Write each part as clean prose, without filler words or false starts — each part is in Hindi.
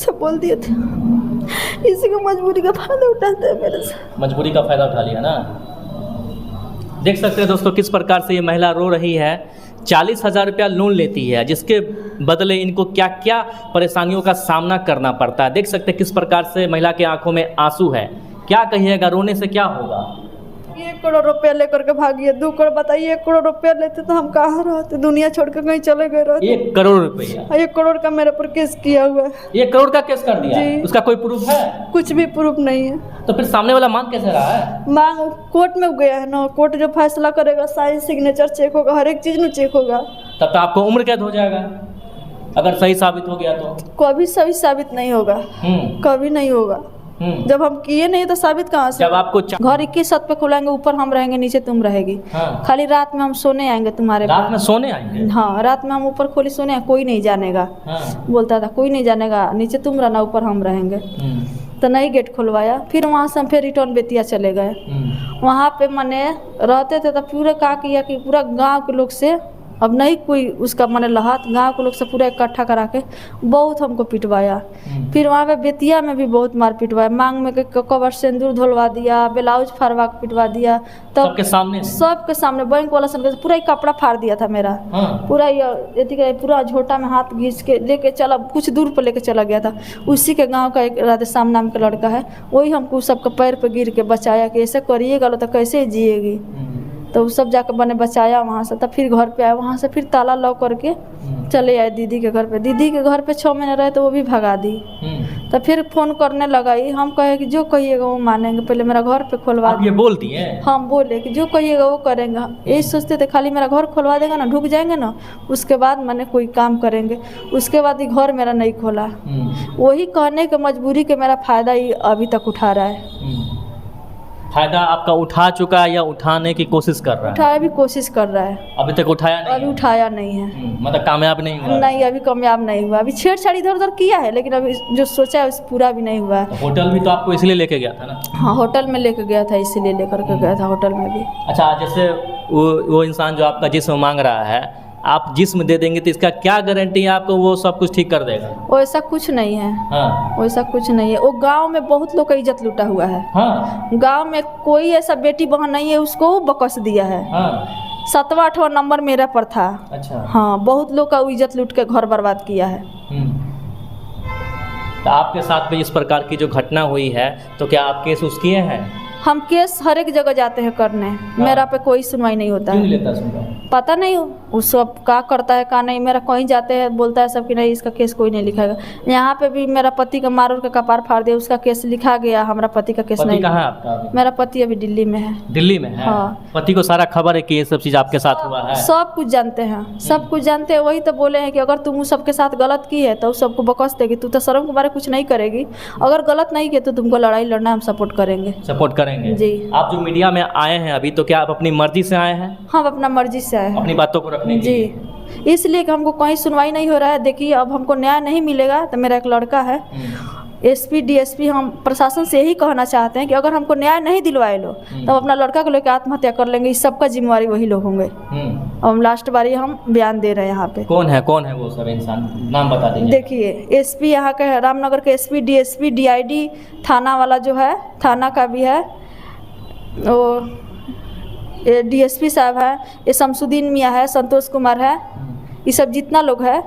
सब बोल दिए थे। इसी को मजबूरी का फायदा उठाते हैं मेरे से। मजबूरी का फ़ायदा उठा लिया ना। देख सकते हैं दोस्तों किस प्रकार से ये महिला रो रही है। 40,000 रुपया लोन लेती है, जिसके बदले इनको क्या क्या परेशानियों का सामना करना पड़ता है। देख सकते हैं किस प्रकार से महिला के आंखों में आंसू है। क्या कहिएगा, रोने से क्या होगा। 1 करोड़ रुपया लेकर के भागिए। 2 करोड़ बताइए, 1 करोड़ रुपया लेते तो हम कहाँ रहते, दुनिया छोड़ के कहीं चले गए रहते। 1 करोड़ रुपया, 1 करोड़ का मेरे पर केस किया हुआ है। 1 करोड़ का केस कर दिया जी। उसका कोई प्रूफ है? कुछ भी प्रूफ नहीं है। तो फिर सामने वाला मांग कैसे रहा है? मांग कोर्ट में गया है ना, कोर्ट जो फैसला करेगा, साइन सिग्नेचर चेक होगा, हर एक चीज में चेक होगा। तब तो आपको उम्र कैद हो जाएगा अगर सही साबित हो गया तो। कभी सही साबित नहीं होगा, कभी नहीं होगा। जब हम किए नहीं तो साबित कहाँ से? जब आपको घर 21 छत पे खुलाएंगे, ऊपर हम रहेंगे, नीचे तुम रहेगी। हाँ। खाली रात में हम सोने आएंगे तुम्हारे रात पास। में सोने आएंगे? हाँ, रात में हम ऊपर खोली सोने आए, कोई नहीं जानेगा। हाँ। बोलता था कोई नहीं जानेगा, नीचे तुम रहना, ऊपर हम रहेंगे। तो नहीं गेट खुलवाया। फिर वहाँ से हम फिर रिटर्न बेतिया चले गए। वहाँ पे मने रहते थे तो पूरे कहा किया कि पूरा गांव के लोग से, अब नहीं कोई उसका मने लहात, गांव के लोग से पूरा इकट्ठा करा के बहुत हमको पिटवाया। फिर वहाँ पे बेतिया में भी बहुत मार पिटवाया। मांग में कवर सिंदूर धुलवा दिया, ब्लाउज फाड़वा के पिटवा दिया। तब सबके सामने? सबके सामने बैंक वाला सन पूरा ही कपड़ा फाड़ दिया था मेरा। हाँ। पूरा झोटा में हाथ घींच के लेके चला, कुछ दूर पर लेके चला गया था। उसी के गाँव का एक राधेश्याम नाम का लड़का है, वही हमको सबके पैर पर गिर के बचाया कि ऐसे करिएगा तो कैसे जिएगी। तो सब जाकर मैंने बचाया वहाँ से। तब फिर घर पे आया, वहाँ से फिर ताला लॉक करके चले आए दीदी के घर पे। दीदी के घर पे 6 महीने रहे तो वो भी भगा दी। तो फिर फोन करने लगा ही, हम कहे कि जो कहिएगा वो मानेंगे, पहले मेरा घर पे खुलवा। ये बोल दिए? हम बोले कि जो कहिएगा वो करेंगे। यही सोचते थे खाली मेरा घर खुलवा देगा ना, ढुक जाएंगे ना, उसके बाद मैंने कोई काम करेंगे। उसके बाद ही घर मेरा नहीं खोला। वही कहने के मजबूरी के मेरा फ़ायदा ही अभी तक उठा रहा है। फायदा आपका उठा चुका है या उठाने की कोशिश कर रहा है? उठाया भी कोशिश कर रहा है, अभी तक उठाया नहीं? अभी उठाया नहीं है। मतलब कामयाब नहीं हुआ? नहीं, अभी कामयाब नहीं हुआ। अभी छेड़छाड़ इधर उधर किया है, लेकिन अभी जो सोचा है उस पूरा भी नहीं हुआ है। तो होटल भी तो आपको इसलिए लेके गया था ना? हाँ, होटल में लेके गया था, इसीलिए लेकर के गया था होटल में भी। अच्छा, जैसे वो इंसान जो आपका जिस्म मांग रहा है, आप जिस्म दे देंगे तो इसका क्या गारंटी है आपको वो सब कुछ ठीक कर देगा? वैसा कुछ नहीं है। हाँ। वैसा कुछ नहीं है। वो गांव में बहुत लोग का इज्जत लूटा हुआ है। हाँ। गांव में कोई ऐसा बेटी बहन नहीं है उसको बकस दिया है। हाँ। 7वां 8वां नंबर मेरा पर था। अच्छा। हाँ, बहुत लोग का इज्जत लूट के घर बर्बाद किया है। तो आपके साथ भी इस प्रकार की जो घटना हुई है तो क्या आप केस उस किए हैं? हम केस हर एक जगह जाते हैं करने। हाँ। मेरा पे कोई सुनवाई नहीं होता है। लेता सुनवाई? पता नहीं वो सब क्या करता है क्या नहीं। मेरा कहीं जाते हैं बोलता है सब कि नहीं इसका केस कोई नहीं लिखाएगा। यहाँ पे भी मेरा पति का मार के कपार फाड़ दिया, उसका केस लिखा गया, हमारा पति का केस नहीं। कहाँ है आपका? मेरा पति अभी दिल्ली में है। दिल्ली में है? हाँ। पति को सारा खबर है कि ये सब चीज़ आपके साथ हुआ है? सब कुछ जानते हैं, सब कुछ जानते हैं। वही तो बोले हैं कि अगर तुम सबके साथ गलत की है तो सबको बकस देगी, तू तो शर्म के बारे कुछ नहीं करेगी। अगर गलत नहीं किया तो तुमको लड़ाई लड़ना हम सपोर्ट करेंगे। सपोर्ट करेंगे जी। आप जो मीडिया में आए हैं अभी, तो क्या आप अपनी मर्जी से आए हैं? हाँ, अपना मर्जी से आए हैं, अपनी बातों को रखने जी। इसलिए कि हमको कहीं सुनवाई नहीं हो रहा है। देखिए, अब हमको न्याय नहीं मिलेगा तो मेरा एक लड़का है SP DSP, हम प्रशासन से यही कहना चाहते हैं कि अगर हमको न्याय नहीं दिलवाए लो तो अपना लड़का को लेकर आत्महत्या कर लेंगे। इस सबका जिम्मेवारी वही लोग होंगे। अब लास्ट बारी हम बयान दे रहे हैं यहाँ पे। कौन है वो सब इंसान, नाम बता दीजिए। देखिए, SP यहाँ के रामनगर के SP DSP DID थाना वाला जो है, थाना का भी है, वो DSP साहब है, ये शमसुद्दीन मियाँ है, संतोष कुमार है, ये सब जितना लोग है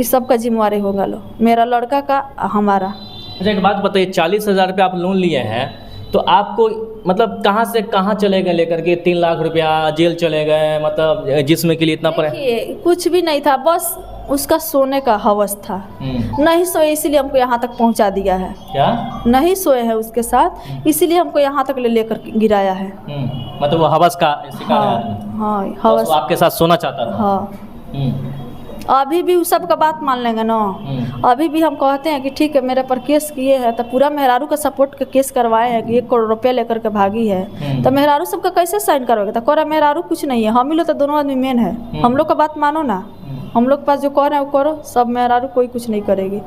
इस सब का जिम्मेवारी होगा लो, मेरा लड़का का हमारा। अच्छा, एक बात बताइए, 40,000 रुपये आप लोन लिए हैं तो आपको मतलब कहाँ से कहाँ चले गए लेकर के? 3 लाख रुपया जेल चले गए, मतलब जिसमें के लिए इतना कुछ भी नहीं था, बस उसका सोने का हवस था। नहीं सोए इसलिए हमको यहाँ तक पहुँचा दिया है। क्या? नहीं सोए हैं उसके साथ, इसीलिए हमको यहाँ तक लेकर गिराया है। मतलब वो हवस का शिकार है। हाँ, हवस। आपके साथ सोना चाहता था। हाँ। अभी भी उस सब का बात मान लेंगे ना। अभी भी हम कहते हैं कि ठीक है, मेरे पर केस किए हैं तो पूरा मेहरारू का सपोर्ट का केस करवाए हैं कि 1 करोड़ रुपया लेकर के भागी है, तो मेहरारू सबका कैसे साइन करवाएगा? तो कह रहा मेहरारू कुछ नहीं है, हम ही लोग तो दोनों आदमी मेन है, हम लोग का बात मानो ना, हम लोग के पास जो कह रहे हैं वो करो। सब मेहरारू कोई कुछ नहीं करेगी।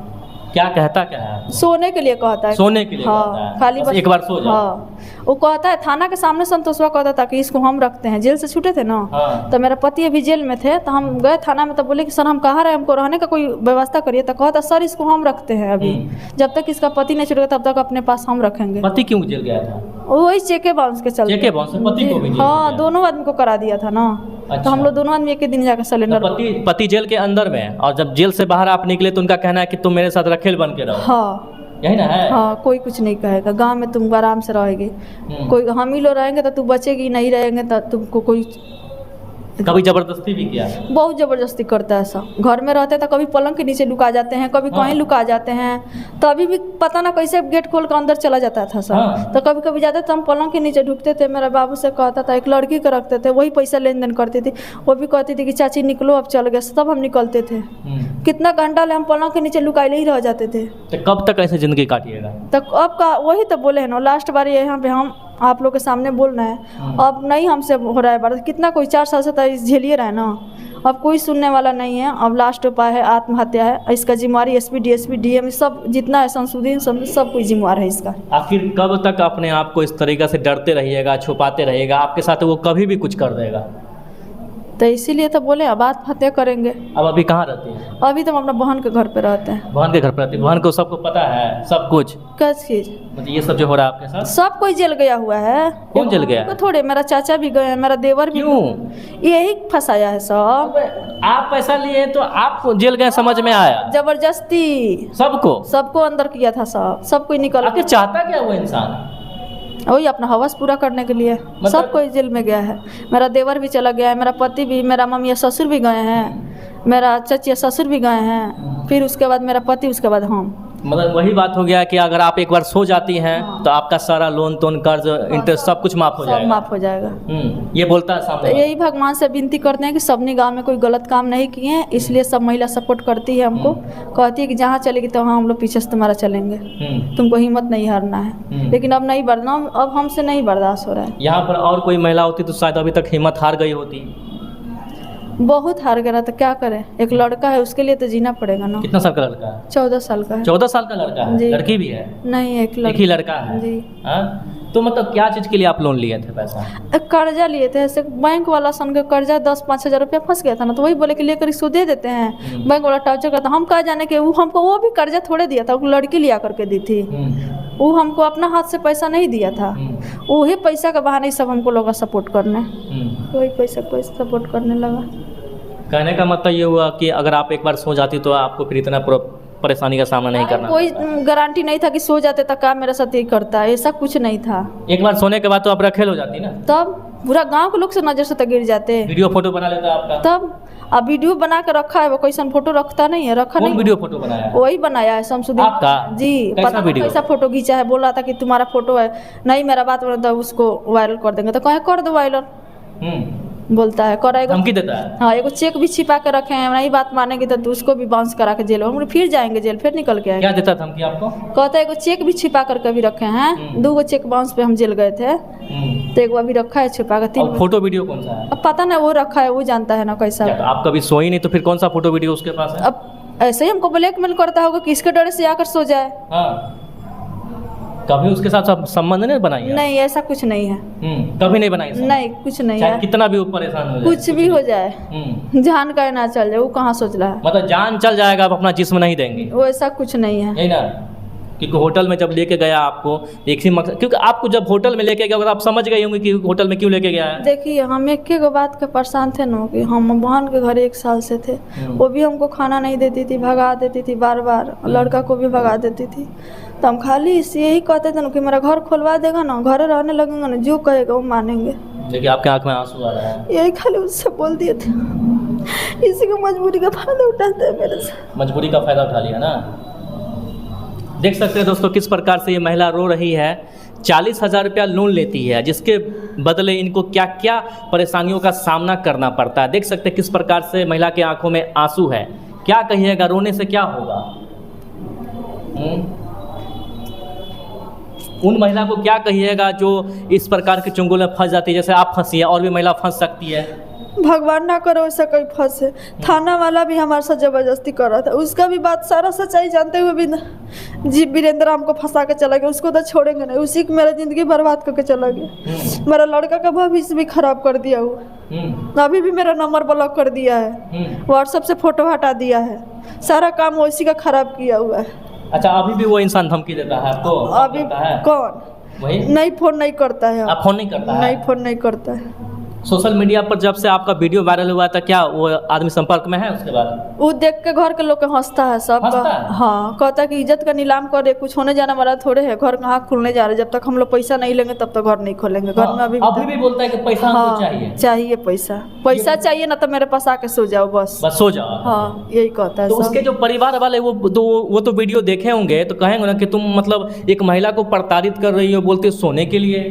क्या कहता क्या है? सोने के लिए कहता है। सोने के लिए कहता हाँ, है। खाली बस बस एक बार सो जाओ। हाँ, वो कहता है थाना के सामने संतोषवा कहता था कि इसको हम रखते हैं, जेल से छूटे थे ना। हाँ। तो मेरा पति अभी जेल में थे, तो हम गए थाना में, तो बोले कि सर हम कहाँ रहे, हमको रहने का कोई व्यवस्था करिए। तो कहता सर इसको हम रखते हैं अभी, जब तक इसका पति नहीं छूटेगा तब तक अपने पास हम रखेंगे। पति क्यों जेल गया था? वही चेके बाउंस के चलते। चेके बाउंस से पति को भी जेल हाँ, गया? दोनों आदमी को करा दिया था ना। अच्छा। तो हम लोग दोनों आदमी एक ही दिन जाकर सिलेंडर। पति जेल के अंदर में, और जब जेल से बाहर आप निकले तो उनका कहना है कि तुम मेरे साथ रखेल बन के रहो। हाँ, यही ना है? हाँ, कोई कुछ नहीं कहेगा, गांव में तुम आराम से रहेगी। कोई हम ही लोग रहेंगे तो तू बचेगी, नहीं रहेंगे तो तुमको कोई। कभी जबरदस्ती भी किया? बहुत ज़बरदस्ती करता है ऐसा। घर में रहते तो कभी पलंग के नीचे लुका जाते हैं, कभी कहीं लुका जाते हैं। तो अभी भी पता ना कैसे गेट खोल कर अंदर चला जाता था सब। हाँ। तो कभी कभी जाते तो हम पलंग के नीचे ढुकते थे। मेरा बाबू से कहता था, एक लड़की को रखते थे, वही पैसा लेन देन करती थी। वो भी कहती थी कि चाची निकलो अब चल गए, तब हम निकलते थे। कितना घंटा ले हम पलंग के नीचे लुकाए ही रह जाते थे। तो कब तक ऐसे जिंदगी काटिएगा? तो अब का वही तो बोले हैं ना, लास्ट बार यहाँ पे हम आप लोग के सामने बोल रहे हैं। अब नहीं हमसे हो रहा है बात, कितना कोई 4 साल से तो झेलिए रहा है ना। अब कोई सुनने वाला नहीं है। अब लास्ट उपाय है आत्महत्या है। इसका जिम्मेवारी एसपी डीएसपी डीएम सब जितना है संशोधन सब कोई जिम्मेवार है इसका। आखिर कब तक अपने आप को इस तरीके से डरते रहिएगा, छुपाते रहिएगा? आपके साथ वो कभी भी कुछ कर देगा। तो इसीलिए तो बोले अब आत्महत्या करेंगे। अब अभी कहाँ रहती है? अभी तो हम अपना बहन के घर पे रहते हैं। बहन के घर पर रहती है? बहन को सबको पता है सब कुछ? क्या चीज? मतलब ये सब जो हो रहा है आपके साथ? सब कोई जेल गया हुआ है। कौन जेल गया? थोड़े मेरा चाचा भी गए हैं, मेरा देवर भी। क्यों? यही फंसाया है सब। आप पैसा लिए तो आप जेल गए, समझ में आया? जबरदस्ती सबको अंदर किया था। सब कोई निकल। आखिर चाहता क्या वो इंसान? वही अपना हवस पूरा करने के लिए सब कोई जेल में गया है। मेरा देवर भी चला गया है, मेरा पति भी, मेरा मम्मी ससुर भी गए हैं, मेरा चचिया ससुर भी गए हैं, फिर उसके बाद मेरा पति, उसके बाद हम। मतलब वही बात हो गया कि अगर आप एक बार सो जाती हैं तो आपका सारा लोन तोन कर्ज इंटरेस्ट सब कुछ माफ हो जाएगा। सब माफ हो जाएगा। ये बोलता है सामने। तो यही भगवान से विनती करते हैं कि सबने गांव में कोई गलत काम नहीं किए हैं, इसलिए सब महिला सपोर्ट करती है हमको। कहती है कि जहाँ चलेगी तो वहाँ हम लोग पीछे से तुम्हारा चलेंगे, तुमको हिम्मत नहीं हारना है। लेकिन अब नहीं अब हमसे नहीं बर्दाश्त हो रहा है। यहाँ पर और कोई महिला होती तो शायद अभी तक हिम्मत हार गई होती। बहुत हार गया तो क्या करें, एक लड़का है उसके लिए तो जीना पड़ेगा ना। कितना साल का लड़का है? 14 साल का है। 14 साल का लड़का है? लड़की भी है? नहीं, एक ही लड़का है जी। तो मतलब क्या चीज़ के लिए आप लोन लिए थे पैसा? कर्जा लिए थे ऐसे, बैंक वाला सन के कर्जा 10-5 हज़ार रुपया फंस गया था ना, तो वही बोले कि लेकर इसको दे देते हैं। बैंक वाला टॉर्चर करता, हम कहा जाने के वो हमको वो भी कर्जा थोड़े दिया था, वो लड़की लिया करके दी थी। वो हमको अपना हाथ से पैसा नहीं दिया था, वही पैसा का बहाने सब हमको लोग सपोर्ट करने, वही पैसा सपोर्ट करने लगा। कहने का मतलब ये हुआ कि अगर आप एक बार सो जाती तो आपको फिर इतना परेशानी का सामना नहीं करना। कोई गारंटी नहीं था कि सो जाते तक काम मेरे साथ ही करता है, ऐसा कुछ नहीं था। एक बार सोने के बाद तो आप रखेल हो जाती ना, तब पूरा गांव के लोग से नजर से तो गिर जाते। वीडियो फोटो बना लेता आपका? तब अब वीडियो बना के रखा है, वो कैसा फोटो रखता नहीं है, रखा नहीं। वीडियो फोटो बनाया है? वही बनाया है शमसुद्दीन आपका जी। पता नहीं कैसा फोटो खींचा है, बोल रहा था कि तुम्हारा फोटो है, नहीं मेरा बात तो उसको वायरल कर देंगे। तो कहे कर दो वायरल, बोलता है कराएगा, धमकी देता है। हाँ, एगो चेक भी छिपा के रखे हैं, नहीं बात मानेगी तो उसको भी बाउंस करा के जेल, हम फिर जाएंगे जेल, फिर निकल के आएंगे। क्या देता धमकी आपको? कहता है एगो चेक भी छिपा करके भी रखे हैं, 2 चेक बाउंस पे हम जेल गए थे, तो एक अभी रखा है छिपा कर। 3 फोटो वीडियो कौन सा है? अब पता नहीं, वो रखा है, वो जानता है ना कैसा। आप कभी सोई नहीं तो फिर कौन सा फोटो वीडियो उसके पास है? अब ऐसे ही हमको ब्लैकमेल करता होगा कि इसके डर से आकर सो जाए। कभी उसके साथ संबंध नहीं बनाई? नहीं, ऐसा कुछ नहीं है। कभी नहीं बनाई? नहीं, कुछ नहीं है। कितना भी परेशान हो जाए, कुछ भी हो जाए, जान का ना चल जाए, वो कहाँ सोच रहा है। मतलब जान चल जाएगा, आप अपना जिस्म नहीं देंगे? वो ऐसा कुछ नहीं है। यही ना, क्योंकि होटल में जब लेके गया आपको एक ही मकसद, क्योंकि आपको जब होटल में लेके गया अगर आप समझ गए होंगे कि होटल में क्यों लेके गया है। देखिए, हम एक बात के परेशान थे ना कि हम बहन के घर 1 साल से थे, वो भी हमको खाना नहीं देती थी, भगा देती थी बार बार, लड़का को भी भगा देती थी। तो हम खाली यही कहते थे ना कि मेरा घर खुलवा देगा ना, घर रहने लगेगा ना, जो कहेगा वो मानेंगे। देखिए आपके आँख में आंसू आ रहा है। यही खाली उससे बोल दिए थे, इसी को मजबूरी का फायदा उठाते हैं मेरे से। मजबूरी का फायदा उठा लिया ना। देख सकते हैं दोस्तों किस प्रकार से ये महिला रो रही है। 40,000 रुपया लोन लेती है, जिसके बदले इनको क्या क्या परेशानियों का सामना करना पड़ता है। देख सकते हैं किस प्रकार से महिला के आंखों में आंसू है। क्या कहिएगा, रोने से क्या होगा? उन महिला को क्या कहिएगा जो इस प्रकार के चुंगल में फंस जाती है, जैसे आप फंसी है, और भी महिला फंस सकती है। भगवान ना करे वैसा कोई फंसे। थाना वाला भी हमारे साथ जबरदस्ती कर रहा था, उसका भी बात सारा सच्चाई जानते हुए भी जी वीरेंद्र हमको फंसा के चला गया, उसको तो छोड़ेंगे नहीं, उसी को मेरा ज़िंदगी बर्बाद करके चला गया। मेरा लड़का का भविष्य भी खराब कर दिया हुआ, अभी भी मेरा नंबर ब्लॉक कर दिया है, व्हाट्सएप से फ़ोटो हटा दिया है, सारा काम उसी का खराब किया हुआ है। अच्छा, अभी भी वो इंसान धमकी देता है आपको? अभी कौन? वही नहीं, फ़ोन नहीं करता है। आप फोन नहीं करता है? नहीं, फ़ोन नहीं करता है। सोशल मीडिया पर जब से आपका वीडियो वायरल हुआ था, क्या वो आदमी संपर्क में है उसके बाद? वो देख के घर के लोग के हंसता है सब। हंसता है? हाँ, कहता है कि इज्जत का नीलाम करे, कुछ होने जाना वाला थोड़े है, घर कहाँ खुलने जा रहे, जब तक हम लोग पैसा नहीं लेंगे तब तक घर नहीं खोलेंगे। घर में अभी भी बोलता है कि पैसा हमको चाहिए। चाहिए पैसा चाहिए ना, तो मेरे पास आके सो जाओ, बस सो जाओ। हाँ, यही कहता है। तो उसके जो परिवार वाले वो तो वीडियो देखे होंगे, तो कहेंगे ना कि तुम मतलब एक महिला को प्रताड़ित कर रही हो, बोलते सोने के लिए।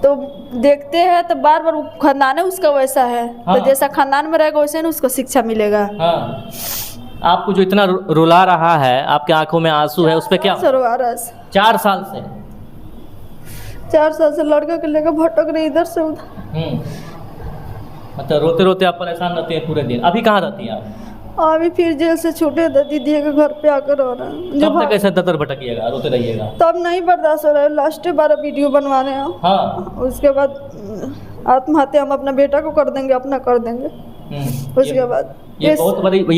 तो देखते हैं तो बार बार खानदान है उसका वैसा है। हाँ। तो जैसा खानदान में रहेगा वैसे ना उसको शिक्षा मिलेगा। हाँ। आपको जो इतना रुला रहा है, आपके आंखों में आंसू है, उस पर क्या? 4 साल 4 साल से लड़का के लेकर भटक रही इधर से उधर। मतलब रोते रोते आप परेशान रहते हैं पूरे दिन। अभी कहाँ रहती हैं आप? अभी फिर जेल से छूटे तो दीदी के घर पे आकर रह रहे हैं। जब तक ऐसे दतर भटकिएगा, रोते रहिएगा, तब नहीं बर्दाश्त हो रहा है। लास्ट बार वीडियो बनवा रहे हैं। हाँ। उसके बाद आत्महत्या हम अपने बेटा को कर देंगे, अपना कर देंगे। उसके बाद ये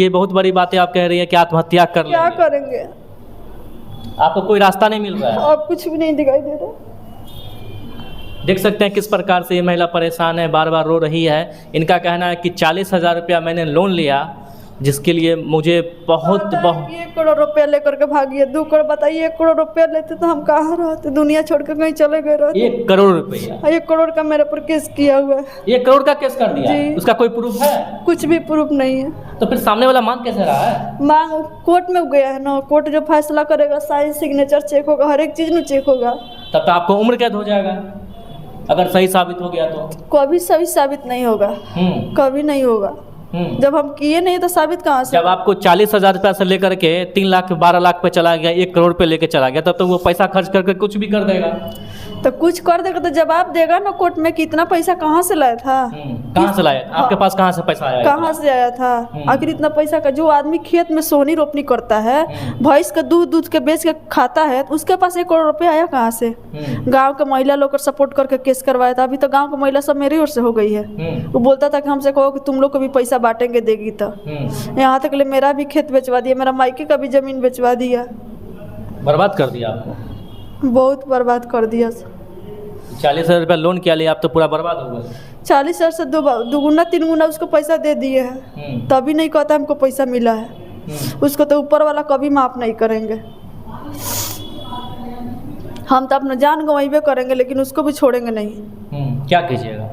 बहुत बड़ी बात है। आप कह रही है कि आत्महत्या कर क्या करेंगे? आपको कोई रास्ता नहीं मिल रहा है? अब कुछ भी नहीं दिखाई दे रहा। देख सकते हैं किस प्रकार से ये महिला परेशान है, बार बार रो रही है। इनका कहना है कि 40,000 रुपया मैंने लोन लिया, जिसके लिए मुझे बहुत 1 करोड़ रुपया लेकर के भागिए। 2 करोड़ बताइए, 1 करोड़ रुपया लेते तो हम कहाँ रहते? दुनिया छोड़ कर कहीं चले गए रहते। 1 करोड़ रुपया? 1 करोड़ का मेरे पर केस किया हुआ है। 1 करोड़ का केस कर दिया? उसका कोई प्रूफ है? कुछ भी प्रूफ नहीं है। तो फिर सामने वाला मांग कैसे रहा है? मांग कोर्ट में गया है ना, कोर्ट जो फैसला करेगा, साइन सिग्नेचर चेक होगा, हर एक चीज में चेक होगा। तब तो आपको उम्र कैद हो जाएगा अगर सही साबित हो गया तो। कभी सही साबित नहीं होगा, कभी नहीं होगा। जब हम किए नहीं तो साबित कहाँ से? जब आपको 40,000 रुपया से लेकर के 3 लाख 12 लाख पे चला गया, 1 करोड़ पे लेके चला गया, तब तो वो पैसा खर्च करके कुछ भी कर देगा। तो कुछ कर देगा तो जवाब देगा ना कोर्ट में कि इतना पैसा कहाँ से लाया था। कहाँ से लाया था? आपके पास कहाँ से पैसा आया? कहाँ से आया था? आखिर इतना पैसा का जो आदमी खेत में सोनी रोपनी करता है, भैंस का दूध के बेच के खाता है, तो उसके पास 1 करोड़ रुपया आया कहाँ से? गांव के महिला लोग सपोर्ट करके केस करवाया था। अभी तो गांव की महिला सब मेरी ओर से हो गई है। वो बोलता था कि हमसे कहो कि तुम लोग को भी पैसा बांटेंगे, देगी तो। यहाँ तक ले मेरा भी खेत बेचवा दिया, मेरा मायके का भी जमीन बेचवा दिया। बर्बाद कर दिया आपको? बहुत बर्बाद कर दिया। 40,000 रुपया लोन किया लिया, आप तो पूरा बर्बाद हो गए। 40,000 से 2 गुना 3 गुना उसको पैसा दे दिए हैं, तभी नहीं कहता हमको पैसा मिला है। उसको तो ऊपर वाला कभी माफ नहीं करेंगे। हम तो अपना जान गंवाइबे करेंगे, लेकिन उसको भी छोड़ेंगे नहीं। क्या कीजिएगा?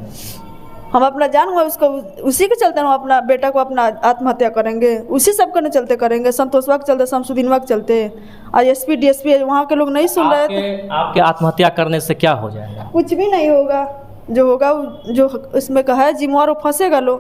हम अपना जान हुआ उसको, उसी के चलते हम अपना बेटा को अपना आत्महत्या करेंगे, उसी सब के चलते करेंगे। संतोषवा के चलते, शमसुद्दीनवा के चलते, आज एसपी डीएसपी वहाँ के लोग नहीं सुन रहे थे। आपके आत्महत्या करने से क्या हो जाएगा? कुछ भी नहीं होगा। जो होगा जो उसमें कहा है जिम्मेवार वो फंसेगा लो।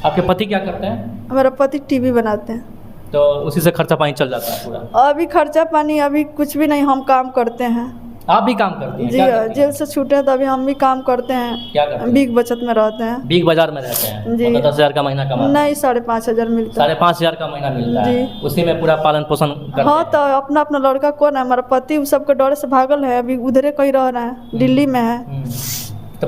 आपके पति क्या करते हैं? हमारा पति टीवी बनाते हैं। तो उसी से खर्चा पानी चल जाता है पूरा? अभी खर्चा पानी अभी कुछ भी नहीं, हम काम करते हैं। आप भी काम करती हैं? जी, जेल से छूटे हैं तो अभी हम भी काम करते हैं। क्या करते हैं? बिग बचत में रहते हैं। बिग बाजार में रहते हैं? जी। 10,000 का महीना कमाते हैं? नहीं, 5,500 मिलता है। 5,500 का महीना मिलता है? उसी में पूरा पालन पोषण करते हैं? हाँ, तो अपना अपना लड़का कौन है? हमारा पति उस सबके डर से भागल है, अभी उधरे कहीं रह रहा है, दिल्ली में है। तो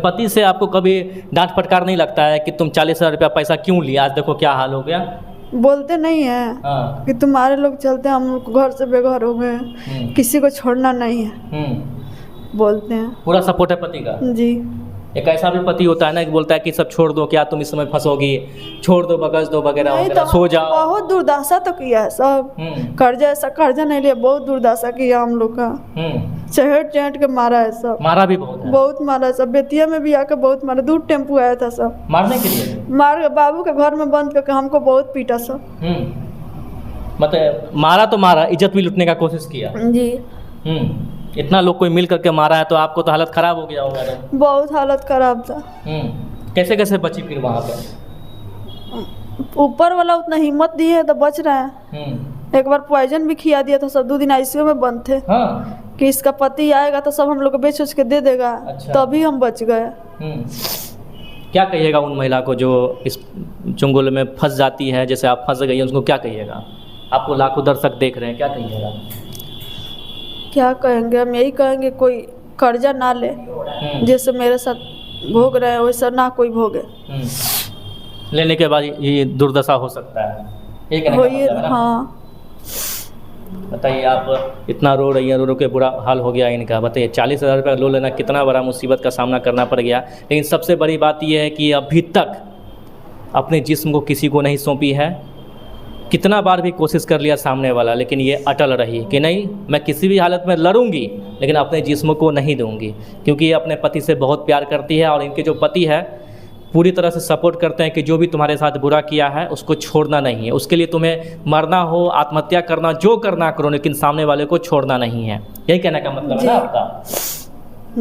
पति से आपको कभी डांट फटकार नहीं लगता है कि तुम 40,000 रुपया पैसा क्यों लिया, आज देखो क्या हाल हो गया? बोलते नहीं है कि तुम्हारे लोग चलते हम लोग घर से बेघर हो गए, किसी को छोड़ना नहीं है, बोलते हैं। पूरा सपोर्ट है पति का? जी। एक ऐसा भी पति होता है ना कि बोलता है कि सब छोड़ दो, क्या तुम इस समय फंसोगी, छोड़ दो, बगस दो वगैरह वगैरह, सो जाओ। बहुत दुर्दशा तो किया है सब। कर्जा नहीं लिया, बहुत दुर्दशा किया हम लोग का। चहेट चहेट के मारा है सब। मारा भी बहुत है? बहुत मारा है सब। बेतिया में भी आके बहुत मारा, 2 टेम्पू आया था सब मारने के लिए। मार बाबू के घर में बंद करके हमको बहुत पीटा सब। मतलब मारा तो मारा, इज्जत भी लूटने का कोशिश किया? जी। इतना लोग कोई मिल करके मारा है तो आपको तो हालत खराब हो गया होगा? बहुत हालत खराब था। कैसे कैसे बची फिर वहाँ पे? ऊपर वाला उतना हिम्मत दिए है तो बच रहा है। एक बार पॉइजन भी खिया दिया था, सब 2 दिन आईसीयू में बंद थे। कि इसका पति आएगा तो सब हम लोग को बेच उच के दे देगा। अच्छा। तभी हम बच गए। क्या कहिएगा उन महिला को जो इस चुंगल में फंस जाती है, जैसे आप फंस गई हैं, उसको क्या कहिएगा? आपको लाखों दर्शक देख रहे हैं, क्या कहिएगा? क्या कहेंगे, हम यही कहेंगे कोई कर्जा ना ले, जैसे मेरे साथ भोग रहे हैं वैसा ना कोई भोगे। लेने के बाद ये दुर्दशा हो सकता है, ये कहने का वही मतलब है ना? हाँ। बताइए, आप इतना रो रही हैं, रो रो के बुरा हाल हो गया इनका। बताइए 40,000 रुपये लोन लेना कितना बड़ा मुसीबत का सामना करना पड़ गया। लेकिन सबसे बड़ी बात यह है कि अभी तक अपने जिस्म को किसी को नहीं सौंपी है। कितना बार भी कोशिश कर लिया सामने वाला, लेकिन ये अटल रही कि नहीं, मैं किसी भी हालत में लड़ूंगी लेकिन अपने जिस्म को नहीं दूंगी, क्योंकि ये अपने पति से बहुत प्यार करती है और इनके जो पति है पूरी तरह से सपोर्ट करते हैं कि जो भी तुम्हारे साथ बुरा किया है उसको छोड़ना नहीं है, उसके लिए तुम्हें मरना हो, आत्महत्या करना, जो करना करो, लेकिन सामने वाले को छोड़ना नहीं है। यही कहने का मतलब है ना आपका?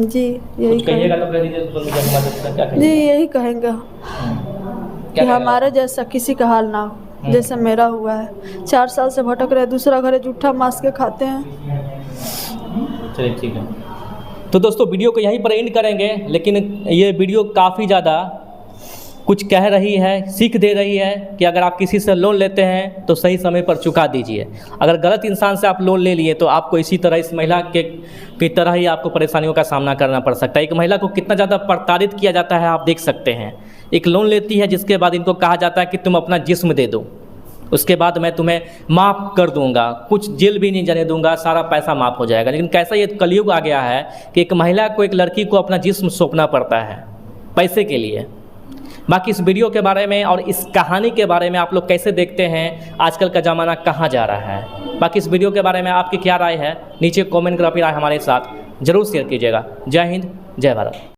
जी यही कहिएगा तो कह दीजिए। जी यही कहेंगे कि हमारे जैसा किसी का हाल ना हो जैसे मेरा हुआ है। 4 साल से भटक रहे, दूसरा घर जूठा मांस के खाते हैं। चलिए ठीक है, तो दोस्तों वीडियो को यहीं पर एंड करेंगे। लेकिन ये वीडियो काफ़ी ज़्यादा कुछ कह रही है, सीख दे रही है कि अगर आप किसी से लोन लेते हैं तो सही समय पर चुका दीजिए। अगर गलत इंसान से आप लोन ले लिए तो आपको इसी तरह इस महिला के की तरह ही आपको परेशानियों का सामना करना पड़ सकता है। एक महिला को कितना ज़्यादा प्रताड़ित किया जाता है आप देख सकते हैं। एक लोन लेती है जिसके बाद इनको कहा जाता है कि तुम अपना जिस्म दे दो, उसके बाद मैं तुम्हें माफ़ कर दूंगा, कुछ जेल भी नहीं जाने दूंगा, सारा पैसा माफ़ हो जाएगा। लेकिन कैसा ये कलयुग आ गया है कि एक महिला को, एक लड़की को अपना जिस्म सौंपना पड़ता है पैसे के लिए। बाकी इस वीडियो के बारे में और इस कहानी के बारे में आप लोग कैसे देखते हैं, आजकल का ज़माना कहाँ जा रहा है? बाकी इस वीडियो के बारे में आपकी क्या राय है नीचे कमेंट कर अपनी राय हमारे साथ ज़रूर शेयर कीजिएगा। जय हिंद, जय भारत।